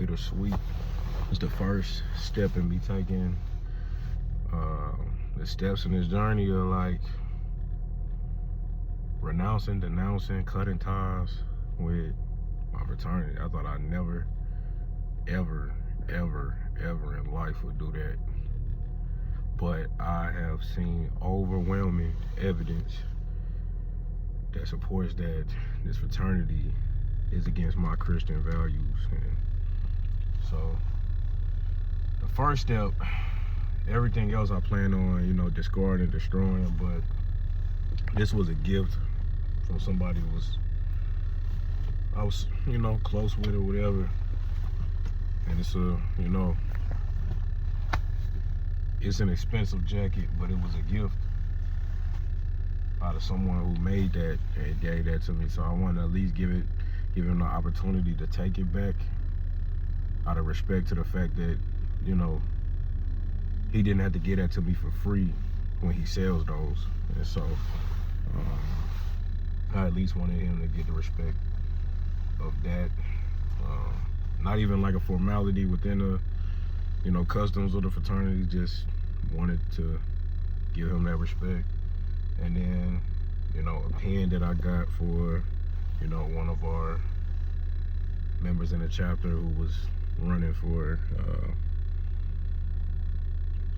bittersweet. It's the first step in me taking the steps in this journey of like renouncing, denouncing, cutting ties with my fraternity. I thought I'd never, ever in life would do that. But I have seen overwhelming evidence that supports that this fraternity is against my Christian values. And so the first step, everything else I plan on, discarding and destroying, but this was a gift from somebody who I was, close with or whatever. And it's it's an expensive jacket, but it was a gift out of someone who made that and gave that to me. So I want to at least give him the opportunity to take it back out of respect to the fact that, he didn't have to get that to me for free when he sells those. And so I at least wanted him to get the respect of that. Not even like a formality within the customs of the fraternity, just wanted to give him that respect. And then, a pen that I got for, one of our members in the chapter who was running for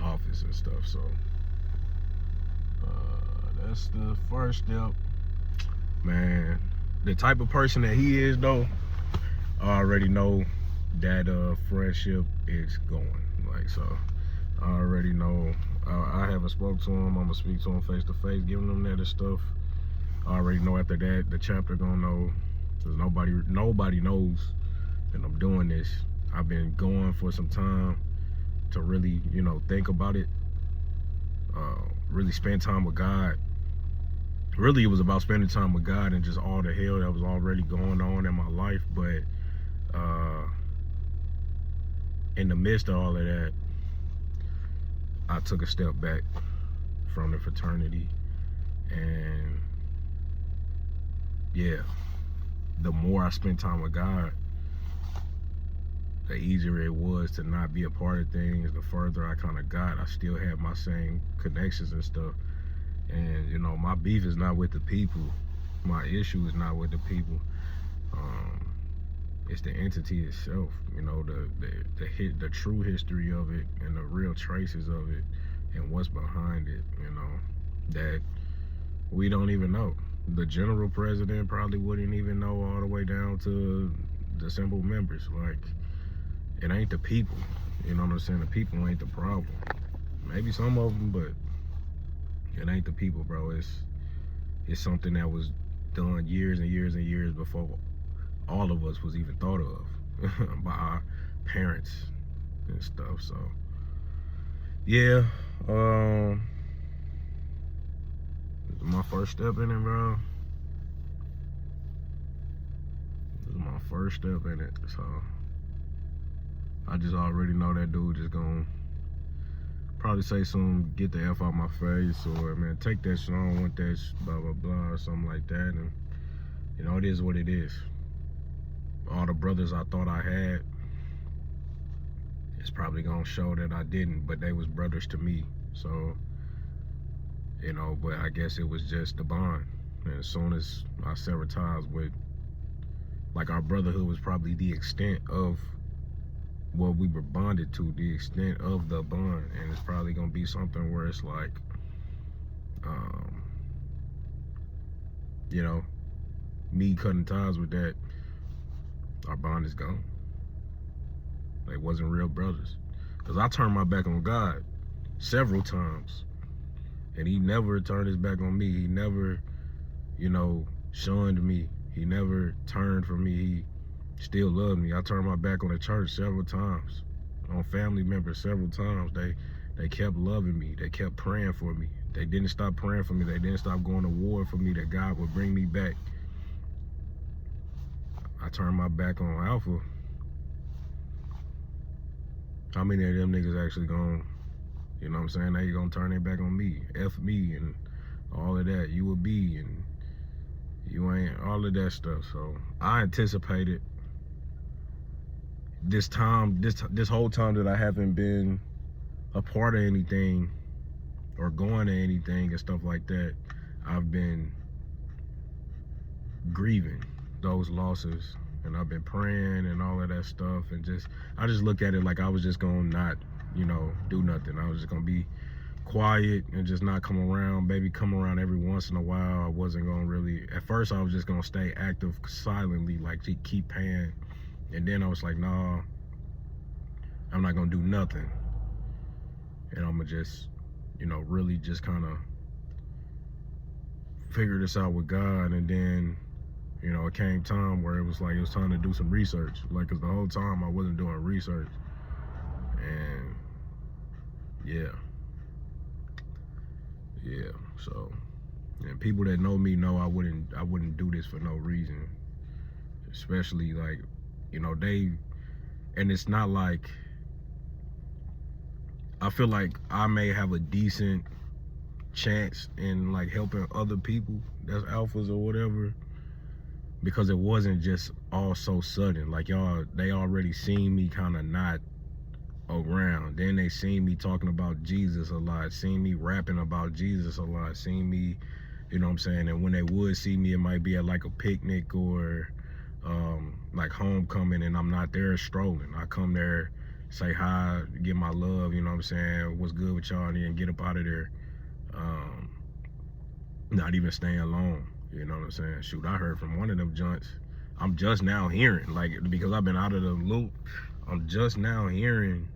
office and stuff. So that's the first step. Man, the type of person that he is though, I already know that friendship is going. Like, so I already know. I haven't spoke to him. I'm gonna speak to him face to face, giving him that stuff. I already know after that the chapter gonna know, because nobody knows that I'm doing this. I've been going for some time to really, think about it. Really spend time with God. Really, it was about spending time with God and just all the hell that was already going on in my life. But in the midst of all of that, I took a step back from the fraternity. And yeah, the more I spent time with God, the easier it was to not be a part of things. The further I kind of got, I still had my same connections and stuff. And my beef is not with the people. My issue is not with the people. It's the entity itself. The true history of it and the real traces of it and what's behind it. That we don't even know. The general president probably wouldn't even know all the way down to the simple members. Like, it ain't the people. You know what I'm saying? The people ain't the problem. Maybe some of them, but it ain't the people, bro. It's something that was done years and years and years before all of us was even thought of by our parents and stuff. So yeah, this is my first step in it, bro. This is my first step in it. So I just already know that dude just gonna probably say something, get the F out my face, or man, take that shit, I don't want that shit, blah blah blah, or something like that. And it is what it is. All the brothers I thought I had, it's probably gonna show that I didn't, but they was brothers to me. So but I guess it was just the bond. And as soon as I severed ties with, like, our brotherhood was probably the extent of what we were bonded to, the extent of the bond. And it's probably gonna be something where it's like, me cutting ties with that, our bond is gone. They wasn't real brothers. Because I turned my back on God several times, and he never turned his back on me. He never, shunned me. He never turned from me. He still loved me. I turned my back on the church several times, on family members several times. They kept loving me. They kept praying for me. They didn't stop praying for me. They didn't stop going to war for me, that God would bring me back. I turned my back on Alpha. How many of them niggas actually gonna, they gonna turn their back on me, F me, and all of that. You a B, and you ain't, all of that stuff. So I anticipated, this whole time that I haven't been a part of anything or going to anything and stuff like that, I've been grieving those losses, and I've been praying and all of that stuff, and I just look at it like I was just gonna not, do nothing. I was just gonna be quiet and just not come around, maybe come around every once in a while. I wasn't gonna really, at first I was just gonna stay active silently, like keep paying, and then I was like, nah, I'm not gonna do nothing, and I'm gonna just, really just kind of figure this out with God. And then, it came time where it was time to do some research, because the whole time I wasn't doing research. And yeah, so, and people that know me know I wouldn't do this for no reason, especially and it's not like, I feel like I may have a decent chance in helping other people that's alphas or whatever, because it wasn't just all so sudden. They already seen me kind of not around, then they seen me talking about Jesus a lot, seen me rapping about Jesus a lot, seen me, and when they would see me, it might be at a picnic or homecoming, and I'm not there strolling. I come there, say hi, give my love, what's good with y'all, and then get up out of there. Not even staying long, Shoot, I heard from one of them joints, I'm just now hearing, because I've been out of the loop, I'm just now hearing,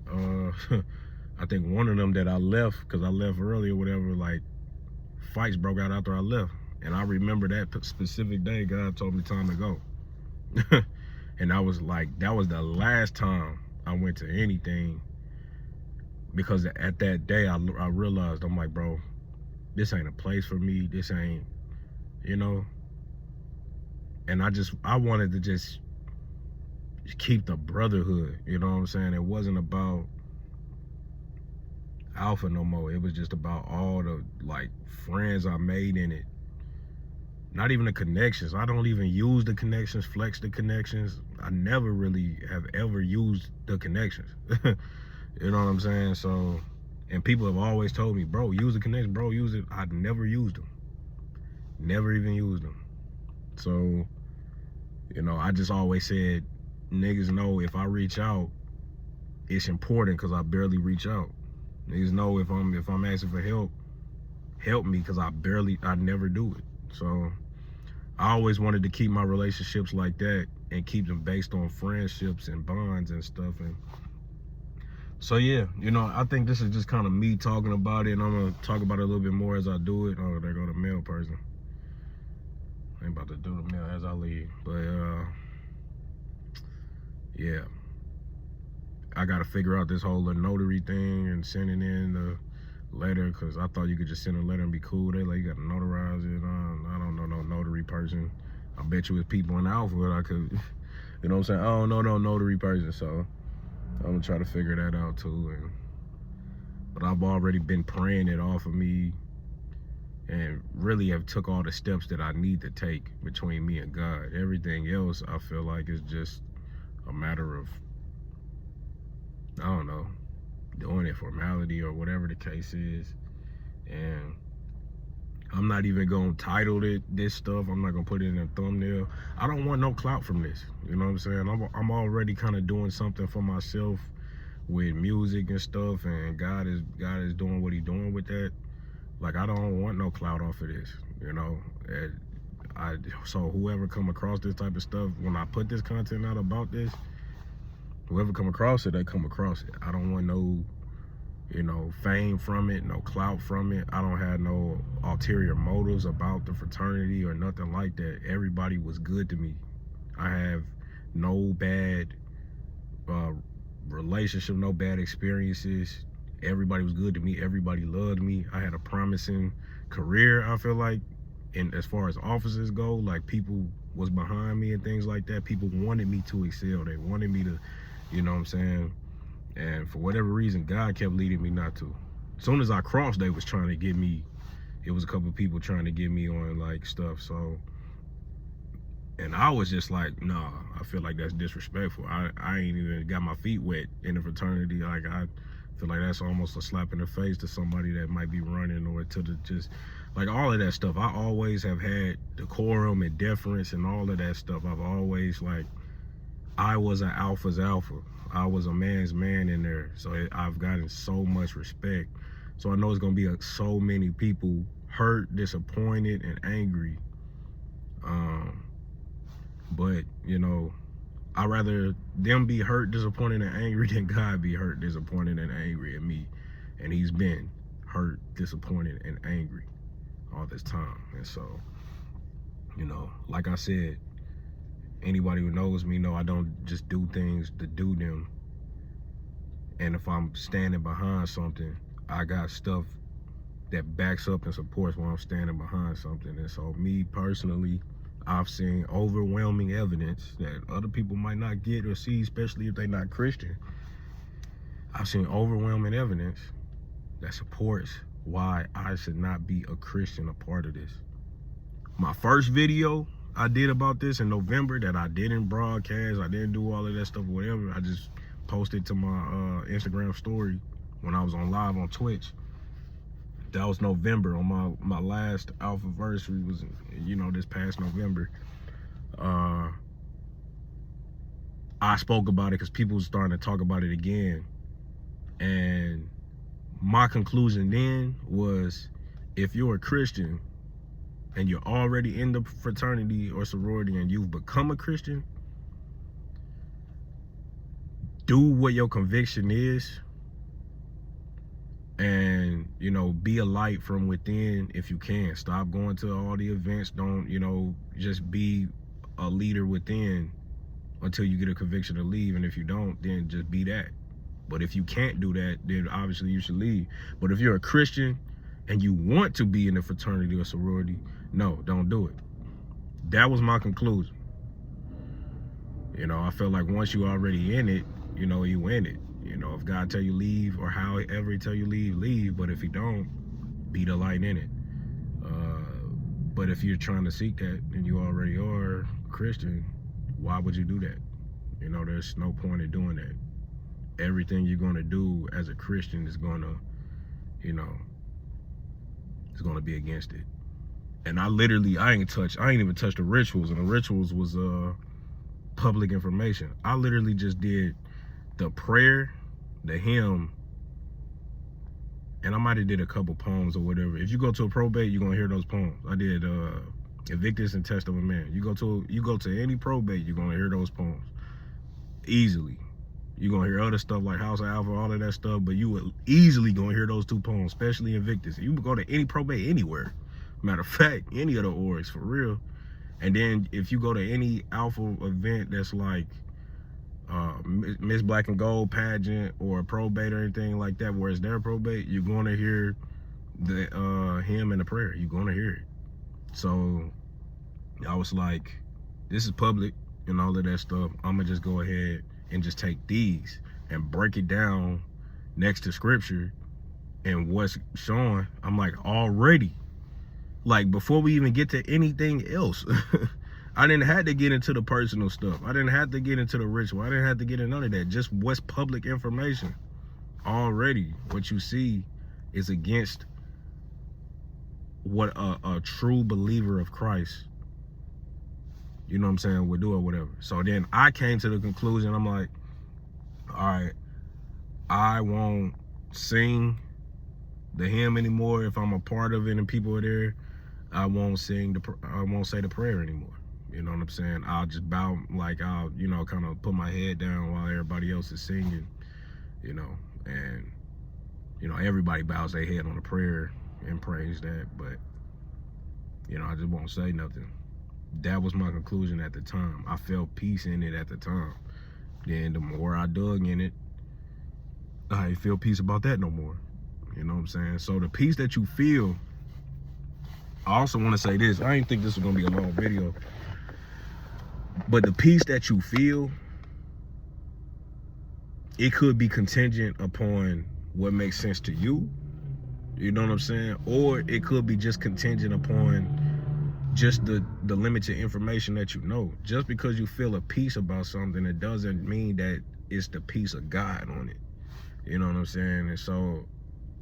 I think one of them that I left, because I left early or whatever, fights broke out after I left. And I remember that specific day, God told me time to go. And I was that was the last time I went to anything, because at that day I realized, I'm like, bro, this ain't a place for me. This ain't, and I wanted to just keep the brotherhood, It wasn't about alpha no more. It was just about all the friends I made in it. Not even the connections. I don't even use the connections, flex the connections. I never really have ever used the connections. You know what I'm saying? So, and people have always told me, bro, use the connection, bro, use it. I never used them. Never even used them. So, I just always said, niggas know if I reach out, it's important, because I barely reach out. Niggas know if I'm asking for help me, because I never do it. So I always wanted to keep my relationships like that and keep them based on friendships and bonds and stuff. And so yeah, I think this is just kind of me talking about it, and I'm gonna talk about it a little bit more as I do it. Oh, there go the mail person. I ain't about to do the mail as I leave, but yeah, I gotta figure out this whole notary thing and sending in the letter, because I thought you could just send a letter and be cool. They you gotta notarize it. I don't know no notary person. I bet you it's people in Alpha that I could, I don't know no notary person, so I'm gonna try to figure that out too. But I've already been praying it off of me, and really have took all the steps that I need to take between me and God. Everything else I feel like is just a matter of, I don't know, doing it formality or whatever the case is. And I'm not even gonna title this stuff. I'm not gonna put it in a thumbnail. I don't want no clout from this. You know what I'm saying? I'm already kind of doing something for myself with music and stuff, and God is doing what He's doing with that. I don't want no clout off of this. So whoever come across this type of stuff, when I put this content out about this, whoever come across it, they come across it. I don't want no, fame from it, no clout from it. I don't have no ulterior motives about the fraternity or nothing like that. Everybody was good to me. I have no bad relationship, no bad experiences. Everybody was good to me. Everybody loved me. I had a promising career, I feel like. And as far as offices go, people was behind me and things like that. People wanted me to excel. They wanted me to, you know what I'm saying? And for whatever reason, God kept leading me not to. As soon as I crossed, they was trying to get me. It was a couple of people trying to get me on stuff. So, And I was just like, nah, I feel like that's disrespectful. I ain't even got my feet wet in a fraternity. Like, I feel like that's almost a slap in the face to somebody that might be running, or to the just, like, all of that stuff. I always have had decorum and deference and all of that stuff. I've always, like, I was an alpha's alpha. I was a man's man in there. So I've gotten so much respect. So I know it's going to be so many people hurt, disappointed, and angry. But, you know, I'd rather them be hurt, disappointed, and angry than God be hurt, disappointed, and angry at me. And he's been hurt, disappointed, and angry all this time. And so, you know, like I said, anybody who knows me know I don't just do things to do them. And if I'm standing behind something, I got stuff that backs up and supports when I'm standing behind something. And so me personally, I've seen overwhelming evidence that other people might not get or see, especially if they're not Christian. I've seen overwhelming evidence that supports why I should not be a Christian a part of this. My first video I did about this in November that I didn't broadcast, I didn't do all of that stuff, whatever. I just posted to my Instagram story when I was on live on Twitch. That was November, on my last Alphaversary was, you know, this past November. I spoke about it because people were starting to talk about it again. And my conclusion then was, if you're a Christian and you're already in the fraternity or sorority and you've become a Christian, do what your conviction is. And, you know, be a light from within if you can. Stop going to all the events. Don't, you know, just be a leader within until you get a conviction to leave. And if you don't, then just be that. But if you can't do that, then obviously you should leave. But if you're a Christian and you want to be in a fraternity or sorority, no, don't do it. That was my conclusion. You know, I felt like once you're already in it, you know, you in it. You know, if God tell you leave, or however he tell you leave, leave. But if he don't, be the light in it. But if you're trying to seek that and you already are Christian, why would you do that? You know, there's no point in doing that. Everything you're going to do as a Christian is going to, you know, it's going to be against it. And I ain't even touched the rituals. And the rituals was public information. I literally just did the prayer, the hymn, and I might have did a couple poems or whatever. If you go to a probate, you're gonna hear those poems. I did Invictus and Test of a Man. You go to any probate, you're gonna hear those poems easily. You're gonna hear other stuff like House of Alpha, all of that stuff, but you will easily gonna hear those two poems, especially Invictus. You can go to any probate anywhere. Matter of fact, any of the orgs, for real. And then if you go to any Alpha event that's like Miss Black and Gold pageant or a probate or anything like that, where it's their probate, you're going to hear the hymn and the prayer. You're going to hear it. So I was like, this is public and all of that stuff. I'm going to just go ahead and just take these and break it down next to scripture and what's showing. I'm like, already, like, before we even get to anything else, I didn't have to get into the personal stuff. I didn't have to get into the ritual. I didn't have to get into none of that. Just what's public information. Already, what you see is against what a true believer of Christ, you know what I'm saying, would do or whatever. So then I came to the conclusion, I'm like, all right, I won't sing the hymn anymore if I'm a part of it and people are there. I won't say the prayer anymore. You know what I'm saying? I'll just bow, like I'll, you know, kind of put my head down while everybody else is singing, you know, and, you know, everybody bows their head on the prayer and praise that, but, you know, I just won't say nothing. That was my conclusion at the time. I felt peace in it at the time. Then the more I dug in it, I didn't feel peace about that no more. You know what I'm saying? So the peace that you feel, I also want to say this. I didn't think this was going to be a long video. But the peace that you feel, it could be contingent upon what makes sense to you. You know what I'm saying? Or it could be just contingent upon just the limited information that you know. Just because you feel a peace about something, it doesn't mean that it's the peace of God on it. You know what I'm saying? And so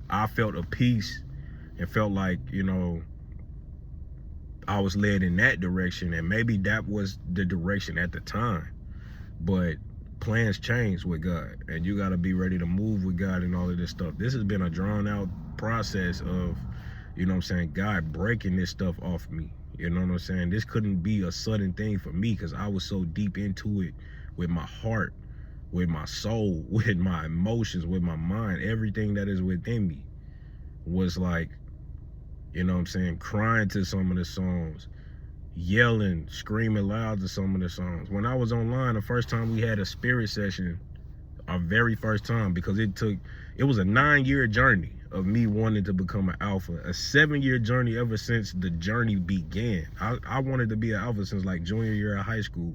I felt a peace and felt like, you know, I was led in that direction, and maybe that was the direction at the time. But plans change with God, and you got to be ready to move with God and all of this stuff. This has been a drawn out process of, you know what I'm saying, God breaking this stuff off me. You know what I'm saying? This couldn't be a sudden thing for me because I was so deep into it with my heart, with my soul, with my emotions, with my mind. Everything that is within me was like, you know what I'm saying, crying to some of the songs, yelling, screaming loud to some of the songs. When I was online, the first time we had a spirit session, our very first time, because it was a 9-year journey of me wanting to become an alpha, a 7-year journey ever since the journey began. I wanted to be an alpha since like junior year of high school.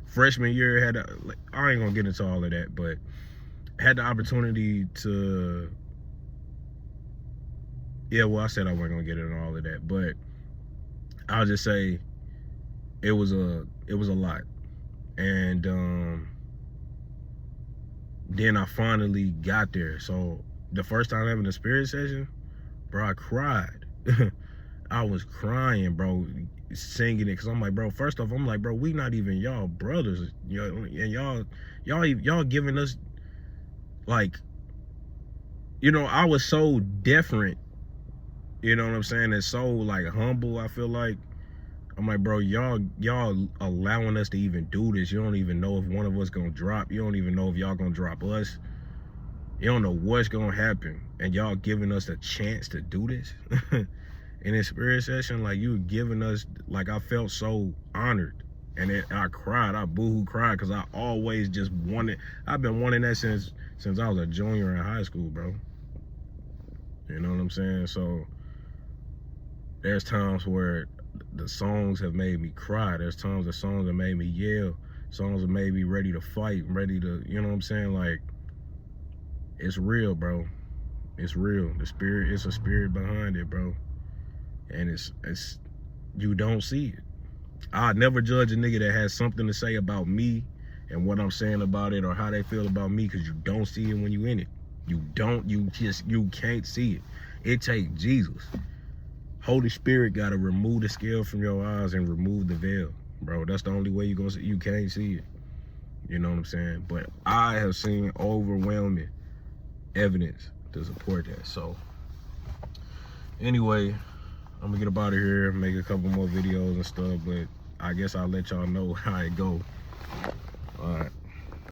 Freshman year, I ain't gonna get into all of that, but had the opportunity to, yeah, well, I said I wasn't gonna get into all of that, but I'll just say it was a lot. And then I finally got there. So the first time having a spirit session, bro, I cried. I was crying, bro, singing it, because I'm like, bro, first off, I'm like, bro, we not even y'all brothers, you know, and y'all giving us, like, you know, I was so different, you know what I'm saying, and so like humble. I feel like, I'm like, bro, y'all allowing us to even do this. You don't even know if one of us gonna drop. You don't even know if y'all gonna drop us. You don't know what's gonna happen, and y'all giving us a chance to do this. In this spirit session, like, you were giving us, like, I felt so honored, and I cried. I boohoo cried, because I always just wanted. I've been wanting that since I was a junior in high school, bro. You know what I'm saying? So there's times where the songs have made me cry. There's times the songs have made me yell. Songs have made me ready to fight, ready to, you know what I'm saying? Like, it's real, bro. It's real. The spirit, it's a spirit behind it, bro. And it's you don't see it. I'd never judge a nigga that has something to say about me and what I'm saying about it, or how they feel about me, because you don't see it when you in it. You can't see it. It takes Jesus. Holy Spirit got to remove the scale from your eyes and remove the veil, bro. That's the only way you're gonna see. You can't see it. You know what I'm saying? But I have seen overwhelming evidence to support that. So anyway, I'm gonna get up out of here, make a couple more videos and stuff, but I guess I'll let y'all know how it go. All right.